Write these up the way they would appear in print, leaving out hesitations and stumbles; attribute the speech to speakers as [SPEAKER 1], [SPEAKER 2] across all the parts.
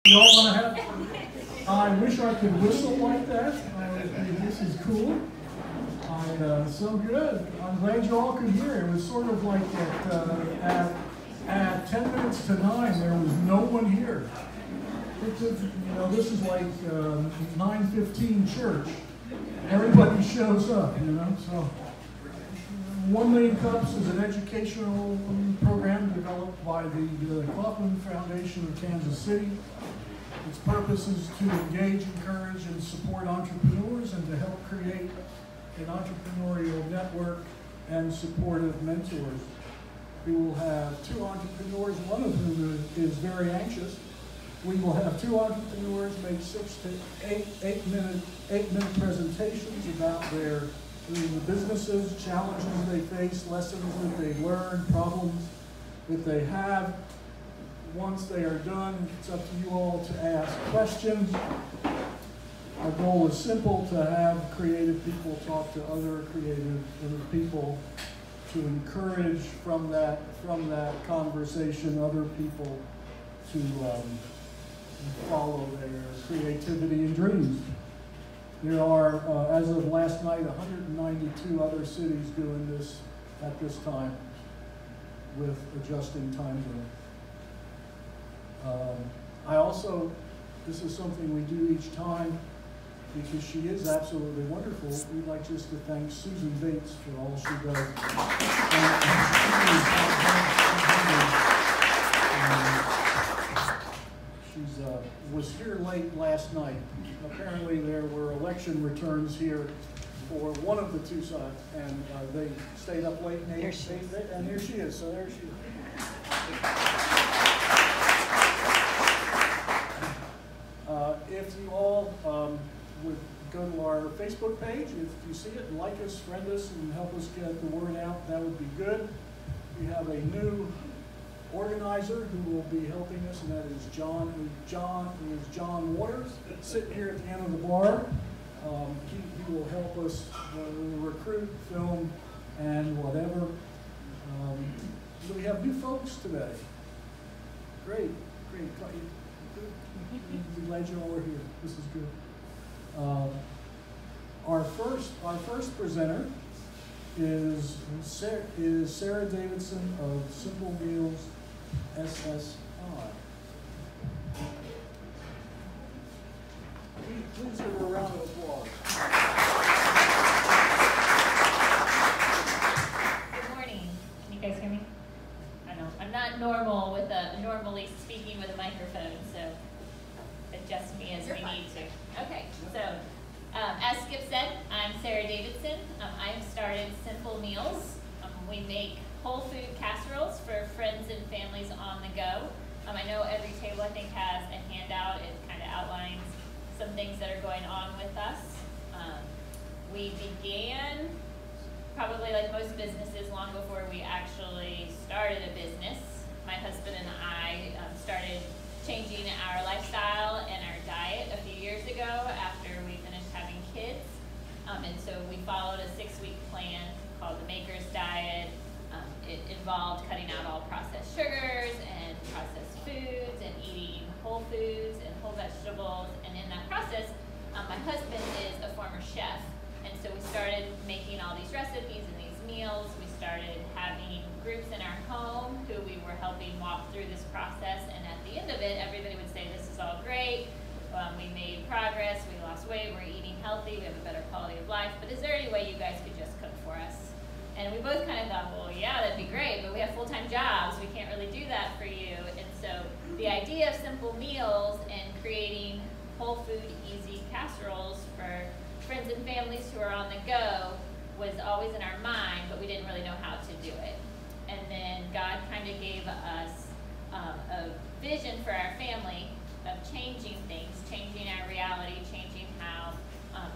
[SPEAKER 1] You all want to have? I wish I could whistle like that. This is cool. So good. I'm glad you all could hear. It was sort of like at 10 minutes to 9, there was no one here. This is like 9:15 church. Everybody shows up, So 1 Million Cups is an educational program developed by the Kaufman Foundation of Kansas City. Its purpose is to engage, encourage, and support entrepreneurs and to help create an entrepreneurial network and supportive mentors. We will have 2 entrepreneurs, one of whom is very anxious. We will have 2 entrepreneurs make 6 to 8 minute presentations about the businesses, challenges they face, lessons that they learn, problems that they have. Once they are done, it's up to you all to ask questions. Our goal is simple: to have creative people talk to other people, to encourage from that conversation other people to follow their creativity and dreams. There are, as of last night, 192 other cities doing this at this time with adjusting time zone. This is something we do each time because she is absolutely wonderful. We'd like just to thank Susan Bates for all she does. She was here late last night. Apparently there were election returns here for one of the 2 sides, and they stayed up late, and here she is. So there she is. If you all would go to our Facebook page, if you see it, like us, friend us, and help us get the word out, that would be good. We have a new organizer who will be helping us, and that is John Waters, sitting here at the end of the bar. He will help us recruit, film, and whatever. So we have new folks today. Great. I'm glad you all are here. This is good. Our first presenter is Sarah Davidson of Simple Meals SSI. Please give her a round of applause.
[SPEAKER 2] Good morning. Can you guys hear me? I know I'm not normally speaking with a microphone, so adjust me as we need to. Okay, so as Skip said, I'm Sarah Davidson. I have started Simple Meals. We make whole food casseroles for friends and families on the go. I know every table I think has a handout. It kind of outlines some things that are going on with us. We began, probably like most businesses, long before we actually started a business. My husband and I started changing our lifestyle and our diet a few years ago after we finished having kids. And so we followed a 6-week plan called the Maker's Diet. It involved cutting out all processed sugars and processed foods and eating whole foods and whole vegetables. And in that process, my husband is a former chef. And so we started making all these recipes and these meals. We started having groups in our home who we were helping walk through this process. And at the end of it, everybody would say, this is all great. We made progress. We lost weight. We're eating healthy. We have a better quality of life. But is there any way you guys could just cook for us? And we both kind of thought, well, yeah, that'd be great, but we have full-time jobs. We can't really do that for you. And so the idea of Simple Meals and creating whole food, easy casseroles for friends and families who are on the go was always in our mind, but we didn't really know how to do it. And then God kind of gave us a vision for our family of changing things, changing our reality, changing how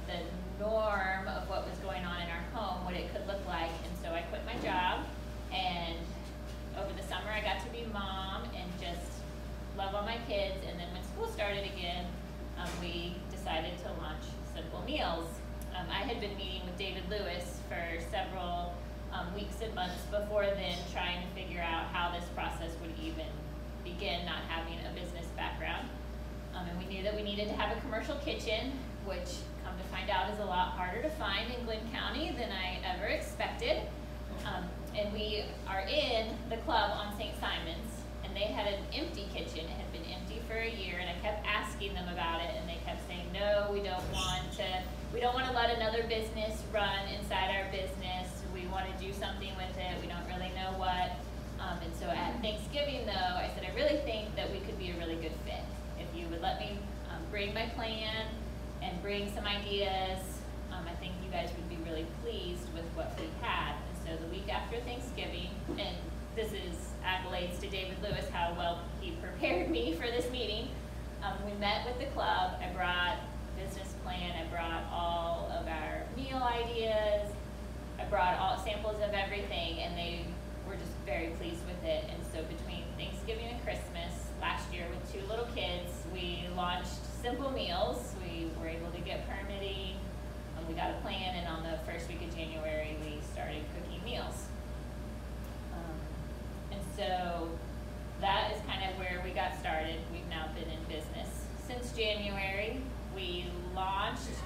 [SPEAKER 2] the norm of what was going on in our home, what it could look like. And so I quit my job, and over the summer I got to be mom and just love all my kids. And then when school started again, we decided to launch Simple Meals. I had been meeting with David Lewis for several weeks and months before then, trying to figure out how this process would even begin, not having a business background. needed to have a commercial kitchen, which come to find out is a lot harder to find in Glynn County than I ever expected. And we are in the club on St. Simon's, and they had an empty kitchen. It had been empty for a year, and I kept asking them about it, and they kept saying, no, we don't want to let another business run inside our business. We want to do something with it. We don't really know what. And so at Thanksgiving, though, I said, I really think that we could be a really good fit. If you would let me bring my plan and bring some ideas, I think you guys would be really pleased with what we had. And so the week after Thanksgiving, and this is accolades to David Lewis, how well he prepared me for this meeting. We met with the club. I brought business plan. I brought all of our meal ideas. I brought all samples of everything, and they were just very pleased with it. And so between Thanksgiving and Christmas last year with 2 little kids, we launched Simple Meals. We were able to get permitting. We got a plan, and on the first week of January, we started cooking meals. And so that is kind of where we got started. We've now been in business since January. We launched,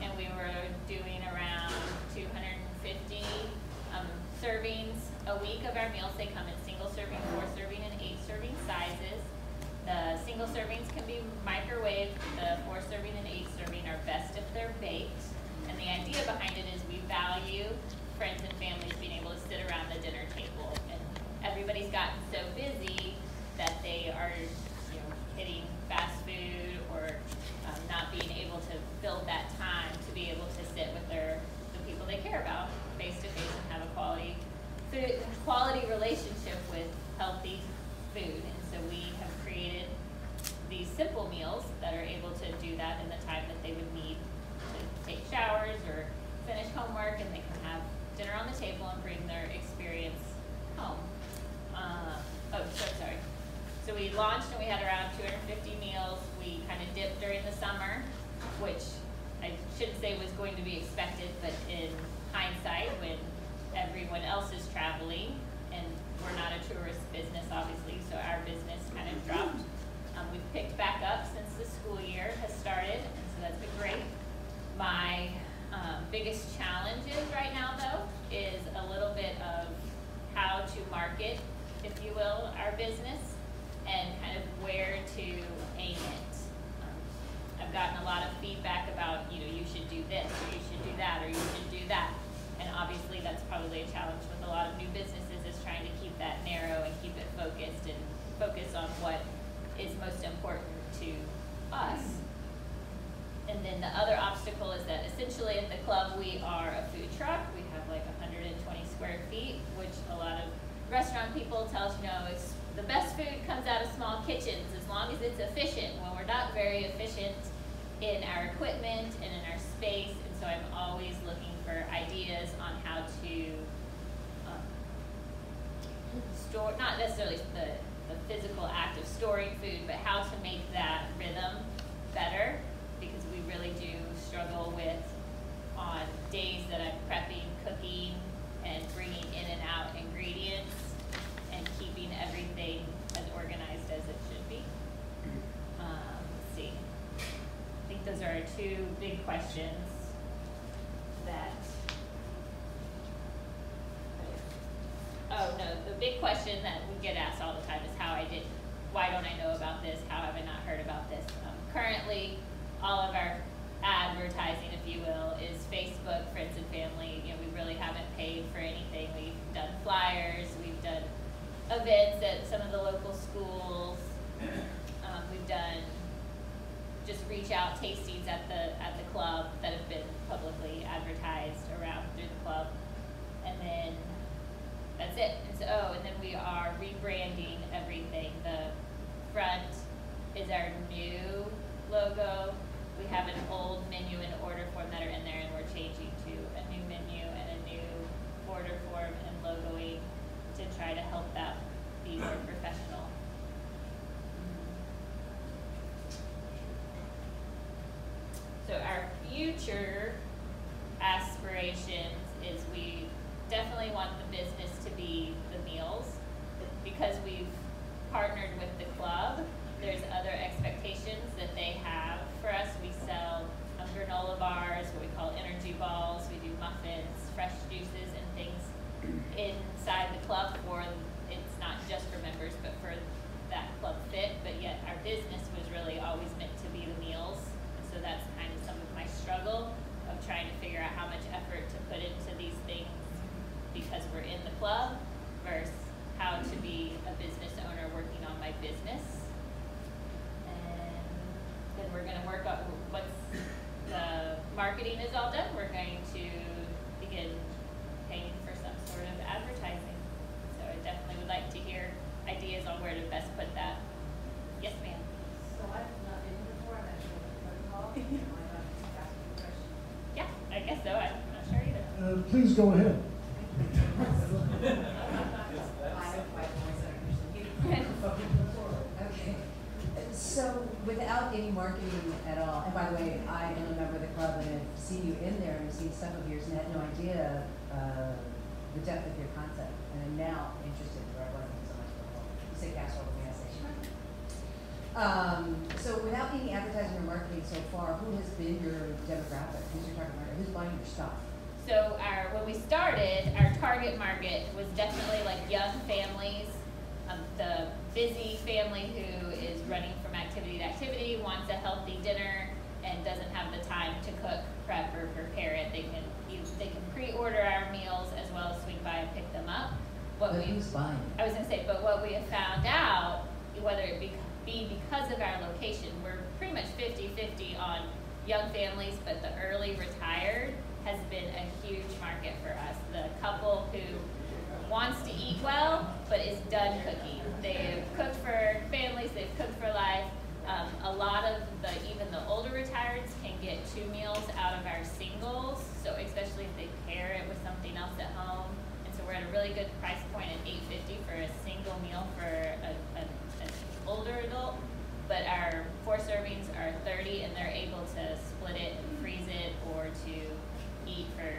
[SPEAKER 2] and we were doing around 250 servings a week of our meals. They come in single serving, 4 serving, and 8 serving sizes. The single servings can be microwaved. The 4 serving and 8 serving are best if they're baked. And the idea behind it is we value friends and families being able to sit around the dinner table. And everybody's gotten so busy that they are, hitting fast food or not being able to build that time to be able to sit with the people they care about face to face and have a quality relationship with healthy food. And so we have created these simple meals that are able to do that in the time that they would need to take showers or finish homework, and they can have dinner on the table and bring their experience home. So we launched, and we had around 250 meals. We kind of dipped during the summer, which I shouldn't say was going to be expected, but in hindsight, when everyone else is traveling, and we're not a tourist business, obviously, so our business kind of dropped. We've picked back up since the school year has started, and so that's been great. My biggest challenges right now, though, is a little bit of how to market, if you will, our business, and kind of where to aim it. I've gotten a lot of feedback about, you should do this, or you should do that, or you should do that. And obviously that's probably a challenge with a lot of new businesses, is trying to keep that narrow and keep it focused and focus on what is most important to us. And then the other obstacle is that essentially at the club we are a food truck. We have like 120 square feet, which a lot of restaurant people tell us, it's the best food comes out of small kitchens as long as it's efficient. Well, we're not very efficient in our equipment and in our space, and so I'm always looking for ideas on how to store, not necessarily the physical act of storing food, but how to make that rhythm better, because we really do struggle with, on days that I'm prepping, cooking, and bringing in and out ingredients, and keeping everything as organized as it should be. Let's see. I think those are 2 big questions that, the big question that we get asked all the time is why don't I know about this? How have I not heard about this? Currently, all of our advertising, if you will, is Facebook, friends and family. We really haven't paid for anything. We've done flyers, we've done events at some of the local schools. We've done just reach out tastings at the club that have been publicly advertised around through the club. And then that's it. And so, and then we are rebranding everything. The front is our new logo. We have an old menu and order form that are in there, and we're changing to a new menu and a new order form and logoing to try to help that be more professional. So our future aspirations is we definitely want the business to be the meals. Because we've partnered with the club, there's other expectations that they have put into these things because we're in the club versus how to be a business owner working on my business. And then we're going to work on once the marketing is all done, we're going to begin paying for some sort of advertising. So I definitely would like to hear ideas on where to best put that. Yes, ma'am.
[SPEAKER 3] So I've not been here before, I'm actually on the protocol. Am I allowed to ask you a question?
[SPEAKER 2] Yeah, I guess so. I'm not sure either.
[SPEAKER 1] Please go ahead.
[SPEAKER 3] I have five points that are usually okay. So without any marketing at all, and by the way, I am a member of the club and I've seen you in there and I've seen some of yours and had no idea the depth of your concept. And I'm now interested where I learned so much before. You say casserole with me, I say so without any advertising or marketing so far, who has been your demographic? Who's your target market? Who's buying your stuff?
[SPEAKER 2] So when we started, our target market was definitely like young families, the busy family who is running from activity to activity, wants a healthy dinner, and doesn't have the time to cook, prep, or prepare it. They can pre-order our meals as well as swing by and pick them up.
[SPEAKER 3] Who's buying?
[SPEAKER 2] I was going to say, but what we have found out, whether it be because of our location, we're pretty much 50-50 on young families, but the early retired has been a huge market for us. The couple who wants to eat well, but is done cooking. They've cooked for families, they've cooked for life. A lot of even the older retireds can get 2 meals out of our singles, so especially if they pair it with something else at home. And so we're at a really good price point at $8.50 for a single meal for an older adult. But our 4 servings are $30, and they're able to split it and freeze it or to eat for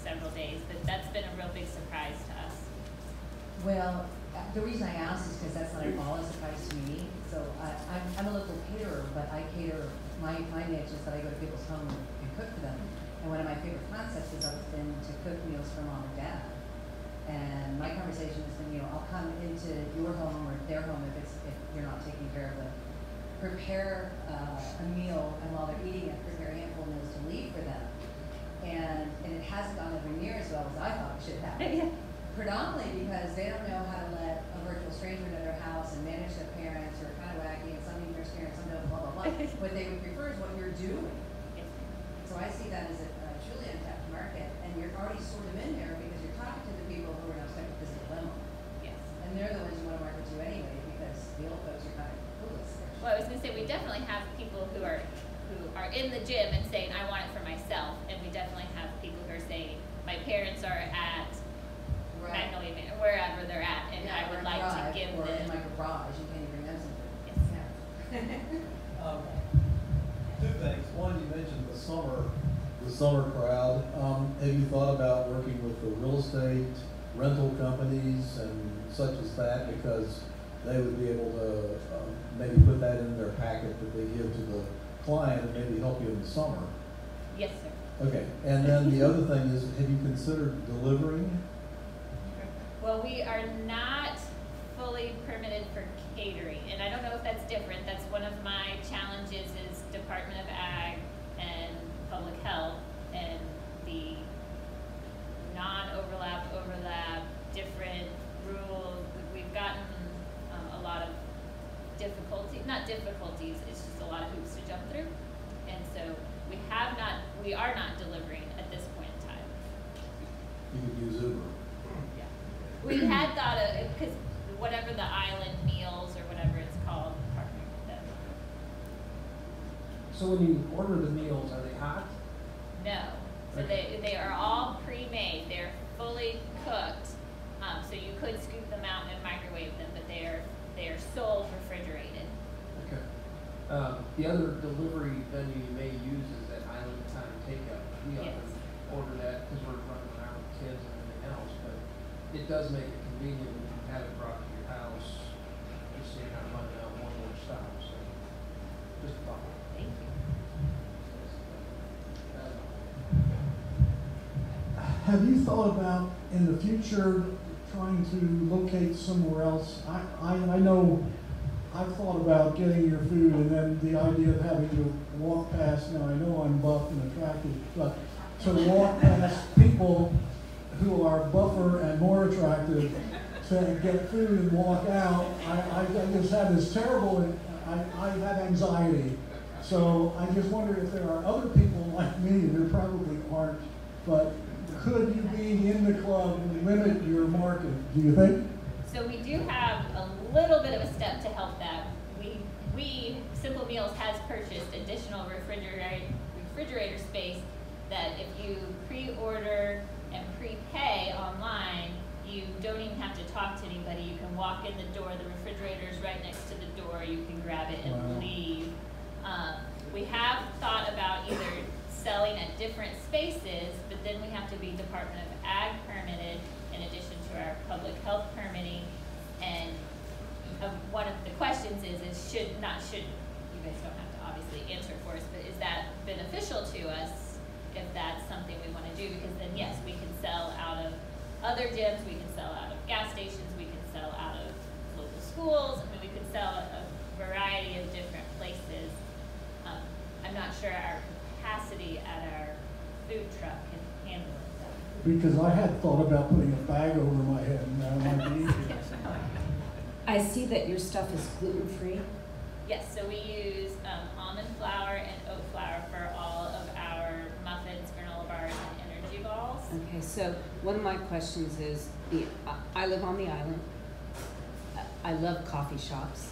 [SPEAKER 2] several days. But that's been a real big surprise to us.
[SPEAKER 3] Well, the reason I ask is because that's not at all a surprise to me. So I'm a local caterer, but I cater, my niche is that I go to people's home and cook for them. And one of my favorite concepts has always been to cook meals for mom and dad. And my conversation has been, I'll come into your home or their home if you're not taking care of them, prepare a meal, and while they're eating it, prepare a handful of meals to leave for them. And it hasn't gone over near as well as I thought it should have.
[SPEAKER 2] Yeah.
[SPEAKER 3] Predominantly because they don't know how to let a virtual stranger into their house and manage their parents, who are kind of wacky, and some need their parents, some don't, blah, blah, blah. What they would prefer is what you're doing.
[SPEAKER 2] Yes.
[SPEAKER 3] So I see that as a truly untapped market, and you're already sort of in there because you're talking to the people who are now stuck with this dilemma.
[SPEAKER 2] Yes.
[SPEAKER 3] And they're the ones you want to market to anyway, because the old folks are kind of clueless.
[SPEAKER 2] Well, I was going to say, we definitely have people who are in the gym and saying, I want it for myself. And we definitely have people who are saying, my parents are at Magnolia, wherever they're at, and I would like to give them.
[SPEAKER 3] Or in my garage, you can't even bring them something.
[SPEAKER 2] Yes.
[SPEAKER 3] Yeah.
[SPEAKER 4] 2 things. One, you mentioned the summer crowd. Have you thought about working with the real estate rental companies and such as that, because they would be able to maybe put that in their packet that they give to the client and maybe help you in the summer?
[SPEAKER 2] Yes, sir.
[SPEAKER 4] Okay. And then the other thing is, have you considered delivering?
[SPEAKER 2] Well, we are not fully permitted for catering, and I don't know if that's different. That's one of my challenges is Department of Ag and Public Health and the non-overlap, different rules. We've gotten a lot of not difficulties, it's just a lot of hoops to jump through. And so we are not delivering at this point in time.
[SPEAKER 4] You could use Uber.
[SPEAKER 2] We had thought of, because whatever the island meals or whatever it's called, partnering with them.
[SPEAKER 5] So when you order the meals, are they hot?
[SPEAKER 2] No. So they are all pre-made. They're fully cooked. So you could scoop them out and microwave them, but they are sold refrigerated.
[SPEAKER 5] Okay. The other delivery venue you may use is that Island Time Takeout. We
[SPEAKER 2] Yes.
[SPEAKER 5] often order that because we're running around with kids and everything else, but it does make it convenient when you have it brought to your house. Just so you're not running out one more stop. So just a thought.
[SPEAKER 2] Thank you.
[SPEAKER 1] Have you thought about in the future trying to locate somewhere else? I know I've thought about getting your food, and then the idea of having to walk past. Now I know I'm buff and attractive, but to walk past people who are buffer and more attractive to get food and walk out. I just had this terrible, I had anxiety. So I just wonder if there are other people like me, and there probably aren't, but could you be in the club and limit your market, do you think?
[SPEAKER 2] So we do have a little bit of a step to help that. We Simple Meals has purchased additional refrigerator space that if you pre-order and prepay online, you don't even have to talk to anybody. You can walk in the door, the refrigerator is right next to the door, you can grab it and
[SPEAKER 1] Wow.
[SPEAKER 2] leave. We have thought about either selling at different spaces, but then we have to be Department of Ag permitted in addition to our public health permitting. And one of the questions is should, you guys don't have to obviously answer for us, but is that beneficial to us if that's something we want to do? Because then yes, we can sell out of other gyms, we can sell out of gas stations, we can sell out of local schools. I mean, we could sell a variety of different places. I'm not sure our capacity at our food truck can handle it.
[SPEAKER 1] Because I had thought about putting a bag over my head, and that might be easier.
[SPEAKER 6] I see that your stuff is gluten-free.
[SPEAKER 2] Yes, so we use almond flour and oat flour for all of our muffins, granola bars, and energy balls.
[SPEAKER 6] Okay, so one of my questions is, I live on the island. I love coffee shops,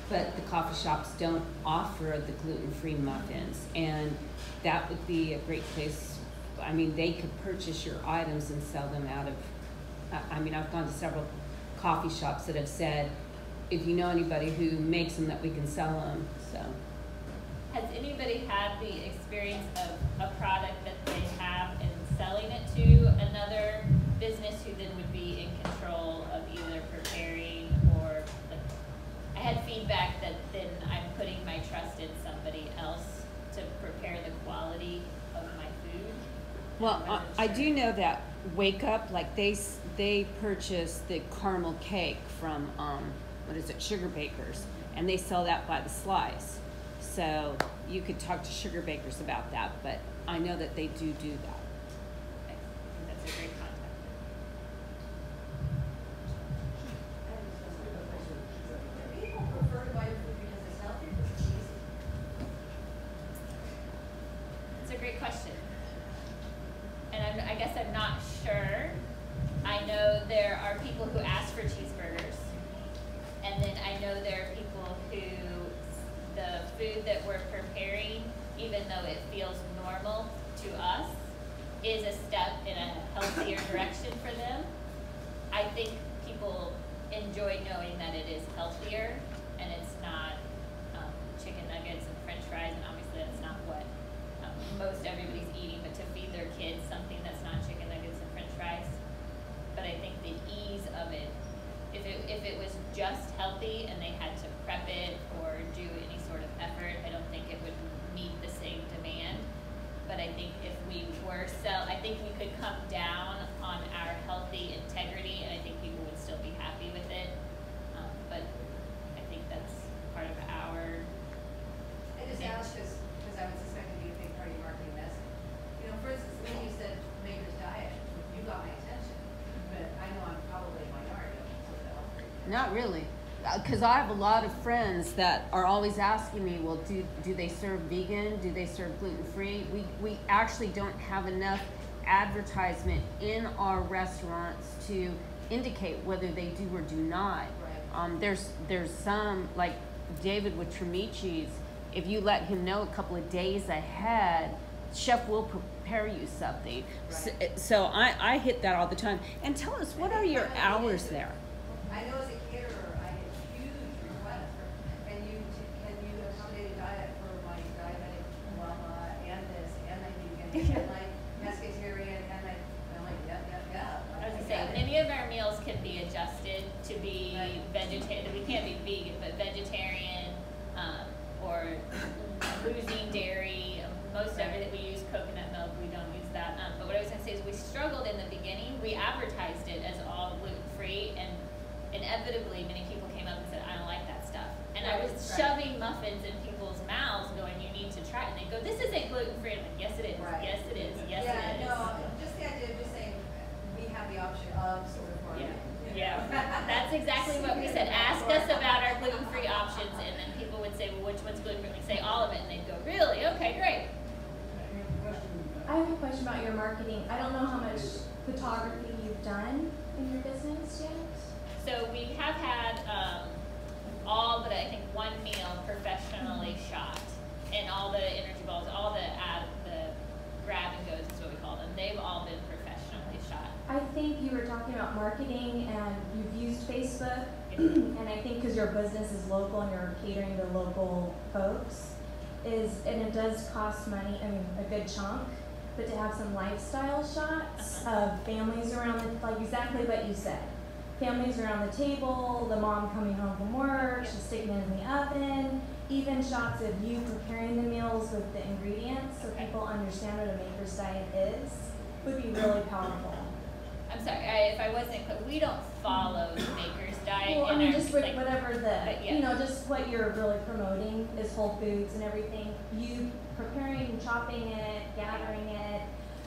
[SPEAKER 6] but the coffee shops don't offer the gluten-free muffins, and that would be a great place. I mean, they could purchase your items and sell them out of, I mean, I've gone to several coffee shops that have said, if you know anybody who makes them, that we can sell them, so.
[SPEAKER 2] Has anybody had the experience of a product that they have and selling it to another business who then would be in control of either preparing or, I had feedback that then I'm putting my trust in somebody else to prepare the quality of my food?
[SPEAKER 6] Well, I do know that Wake Up, like they purchase the caramel cake from, what is it, Sugar Bakers, and they sell that by the slice. So you could talk to Sugar Bakers about that, but I know that they do that.
[SPEAKER 2] I think that's a great contact.
[SPEAKER 3] Do people prefer to buy food because it's healthy or because it's easy?
[SPEAKER 2] It's a great question. And I guess I'm not sure. I know there are people who ask for cheeseburgers. And then I know there are people who, the food that we're preparing, even though it feels normal to us, is a step in a healthier direction for them. I think people enjoy knowing that it is healthier and it's not chicken nuggets and french fries, and obviously that's not what most everybody's eating, but to feed their kids something that's not chicken nuggets and french fries. But I think the ease of it, if it was just healthy and they had to prep it or do any sort of effort, I don't think it would meet the same demand. But I think if we were I think we could come down on our healthy integrity, and I think people would still be happy with it. But I think that's part of our.
[SPEAKER 3] I just asked because I would suspect it'd be a big part of your marketing message. You know, for instance, when you said Maker's Diet, you got my attention, but I know I'm probably a minority of sort of health.
[SPEAKER 6] Not really, because I have a lot of friends that are always asking me, well, do they serve vegan? Do they serve gluten-free? We actually don't have enough advertisement in our restaurants to indicate whether they do or do not.
[SPEAKER 3] Right.
[SPEAKER 6] There's some, like David with Trimichi's, if you let him know a couple of days ahead, chef will prepare you something.
[SPEAKER 3] Right.
[SPEAKER 6] So I hit that all the time. And tell us, what are your hours there?
[SPEAKER 3] I know as a caterer, I get huge requests for, can you accommodate a diet for my diabetic mama and this, and my vegan, and my pescatarian, and I'm like, yeah.
[SPEAKER 2] I was gonna say, many of our meals can be adjusted to be vegetarian. We can't be vegan, but vegetarian, or losing dairy. Most everything we use coconut milk. We don't use that. But what I was gonna say is we struggled in the beginning. We advertised it as all gluten-free, and inevitably many people came up and said, I don't like that stuff. And I was shoving muffins in people's mouths going, you need to try it. And they go, this isn't gluten-free. I'm like, yes it is,
[SPEAKER 3] Right.
[SPEAKER 2] yes it is, yes
[SPEAKER 3] Yeah,
[SPEAKER 2] it is.
[SPEAKER 3] no,
[SPEAKER 2] it and they'd go, really? Okay, great.
[SPEAKER 7] I have a question about your marketing. I don't know how much photography you've done in your business yet.
[SPEAKER 2] So we have had all but I think one meal professionally shot, and all the energy balls, all the grab and goes is what we call them. They've all been professionally shot.
[SPEAKER 7] I think you were talking about marketing and you've used Facebook, and I think because your business is local and you're catering to local folks, and it does cost money, I mean a good chunk, but to have some lifestyle shots of families around, like exactly what you said. Families around the table, the mom coming home from work, she's sticking it in the oven, even shots of you preparing the meals with the ingredients so people understand what a maker's diet is would be really powerful.
[SPEAKER 2] I'm sorry, if I wasn't clear, we don't follow the maker's diet.
[SPEAKER 7] Well, I
[SPEAKER 2] in
[SPEAKER 7] mean,
[SPEAKER 2] our,
[SPEAKER 7] just
[SPEAKER 2] like,
[SPEAKER 7] whatever
[SPEAKER 2] but yeah.
[SPEAKER 7] you know, just what you're really promoting is whole foods and everything. You preparing, chopping it, gathering it,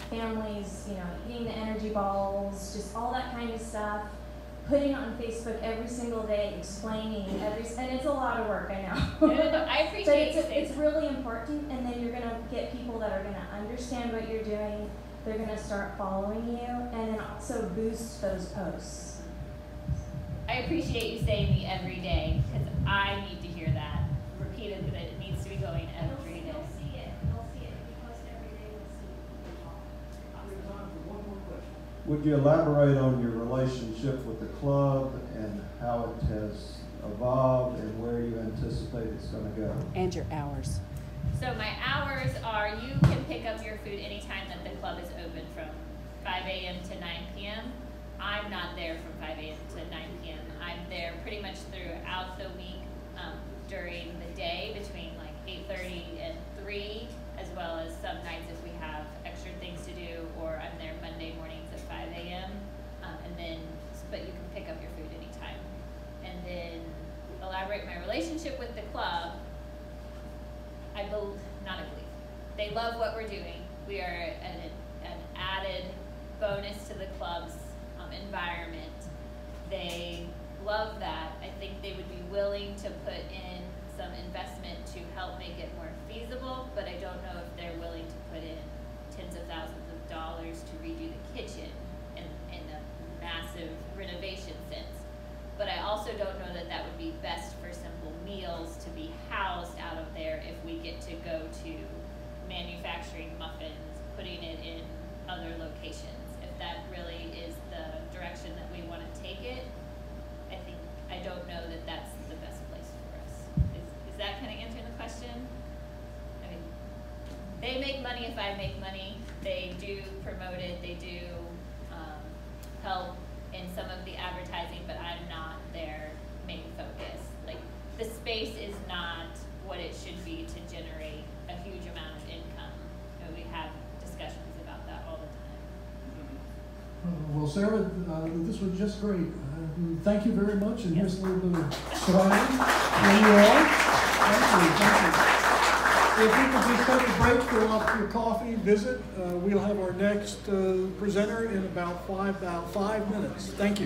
[SPEAKER 7] families, you know, eating the energy balls, just all that kind of stuff. Putting it on Facebook every single day, explaining and it's a lot of work, I know.
[SPEAKER 2] No, I appreciate
[SPEAKER 7] but it's really important, and then you're gonna get people that are gonna understand what you're doing. They're gonna start following you, and then also boost those posts.
[SPEAKER 2] I appreciate you saying me every day, because I need to hear that repeated, that it needs to be going every day.
[SPEAKER 7] You'll see it. You'll see it. If you post every day, you'll see people.
[SPEAKER 1] We have time for one more question.
[SPEAKER 8] Would you elaborate on your relationship with the club and how it has evolved and where you anticipate it's going to go?
[SPEAKER 6] And your hours.
[SPEAKER 2] So my hours are, you can pick up your food anytime that the club is open from 5 a.m. to 9 p.m. I'm not there from 5 a.m. to 9 p.m. I'm there pretty much throughout the week during the day between like 8:30 and 3, as well as some nights if we have extra things to do, or I'm there Monday mornings at 5 a.m. But you can pick up your food anytime. And then elaborate my relationship with the club. They love what we're doing. We are an added bonus to the club's environment. They love that. I think they would be willing to put in some investment to help make it more feasible, but I don't know if they're willing to put in tens of thousands of dollars to redo the kitchen in a massive renovation sense. But I also don't know that that would be best for simple meals to be housed out of there if we get to go to manufacturing muffins, putting it in other locations. If that really is the direction that we want to take it, I don't know that that's the best place for us. Is that kind of answering the question? I mean, they make money if I make money. They do promote it. They do help in some of the advertising, but I'm not their main focus. Like, the space is not what it should be to generate a huge amount of income. And we have discussions about that all the time.
[SPEAKER 1] Well, Sarah, this was just great. Thank you very much, and here's a little bit of swag for you all. Thank you. If we could just take a break, fill up your coffee, visit, we'll have our next presenter in about 5 minutes. Thank you.